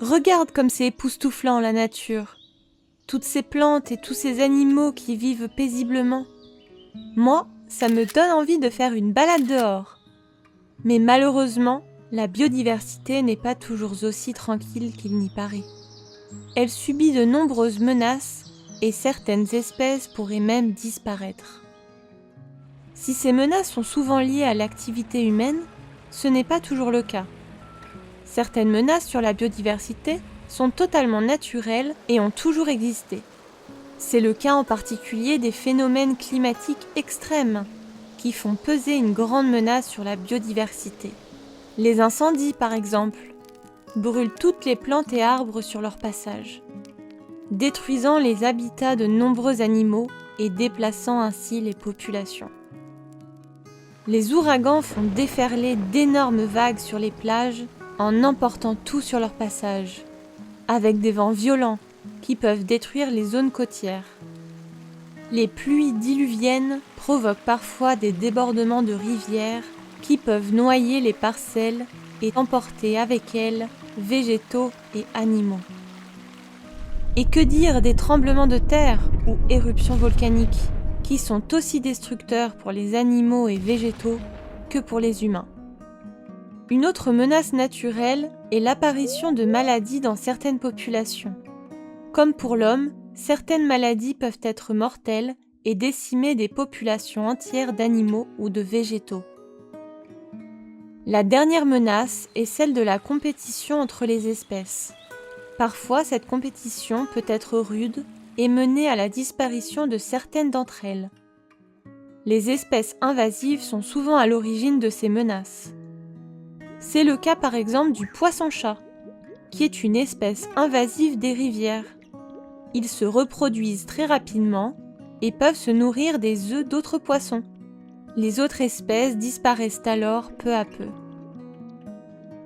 Regarde comme c'est époustouflant la nature. Toutes ces plantes et tous ces animaux qui vivent paisiblement. Moi, ça me donne envie de faire une balade dehors. Mais malheureusement, la biodiversité n'est pas toujours aussi tranquille qu'il n'y paraît. Elle subit de nombreuses menaces et certaines espèces pourraient même disparaître. Si ces menaces sont souvent liées à l'activité humaine, ce n'est pas toujours le cas. Certaines menaces sur la biodiversité sont totalement naturelles et ont toujours existé. C'est le cas en particulier des phénomènes climatiques extrêmes qui font peser une grande menace sur la biodiversité. Les incendies, par exemple, brûlent toutes les plantes et arbres sur leur passage, détruisant les habitats de nombreux animaux et déplaçant ainsi les populations. Les ouragans font déferler d'énormes vagues sur les plages en emportant tout sur leur passage, avec des vents violents qui peuvent détruire les zones côtières. Les pluies diluviennes provoquent parfois des débordements de rivières qui peuvent noyer les parcelles et emporter avec elles végétaux et animaux. Et que dire des tremblements de terre ou éruptions volcaniques qui sont aussi destructeurs pour les animaux et végétaux que pour les humains. Une autre menace naturelle est l'apparition de maladies dans certaines populations. Comme pour l'homme, certaines maladies peuvent être mortelles et décimer des populations entières d'animaux ou de végétaux. La dernière menace est celle de la compétition entre les espèces. Parfois, cette compétition peut être rude et mener à la disparition de certaines d'entre elles. Les espèces invasives sont souvent à l'origine de ces menaces. C'est le cas par exemple du poisson-chat, qui est une espèce invasive des rivières. Ils se reproduisent très rapidement et peuvent se nourrir des œufs d'autres poissons. Les autres espèces disparaissent alors peu à peu.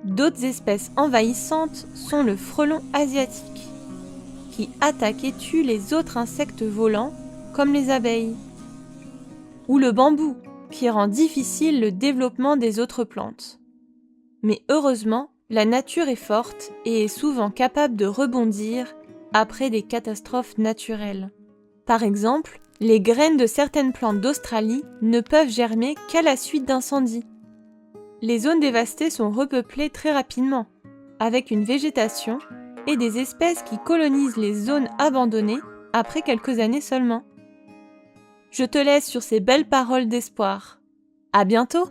D'autres espèces envahissantes sont le frelon asiatique, qui attaque et tue les autres insectes volants, comme les abeilles, ou le bambou, qui rend difficile le développement des autres plantes. Mais heureusement, la nature est forte et est souvent capable de rebondir après des catastrophes naturelles. Par exemple, les graines de certaines plantes d'Australie ne peuvent germer qu'à la suite d'incendies. Les zones dévastées sont repeuplées très rapidement, avec une végétation et des espèces qui colonisent les zones abandonnées après quelques années seulement. Je te laisse sur ces belles paroles d'espoir. À bientôt!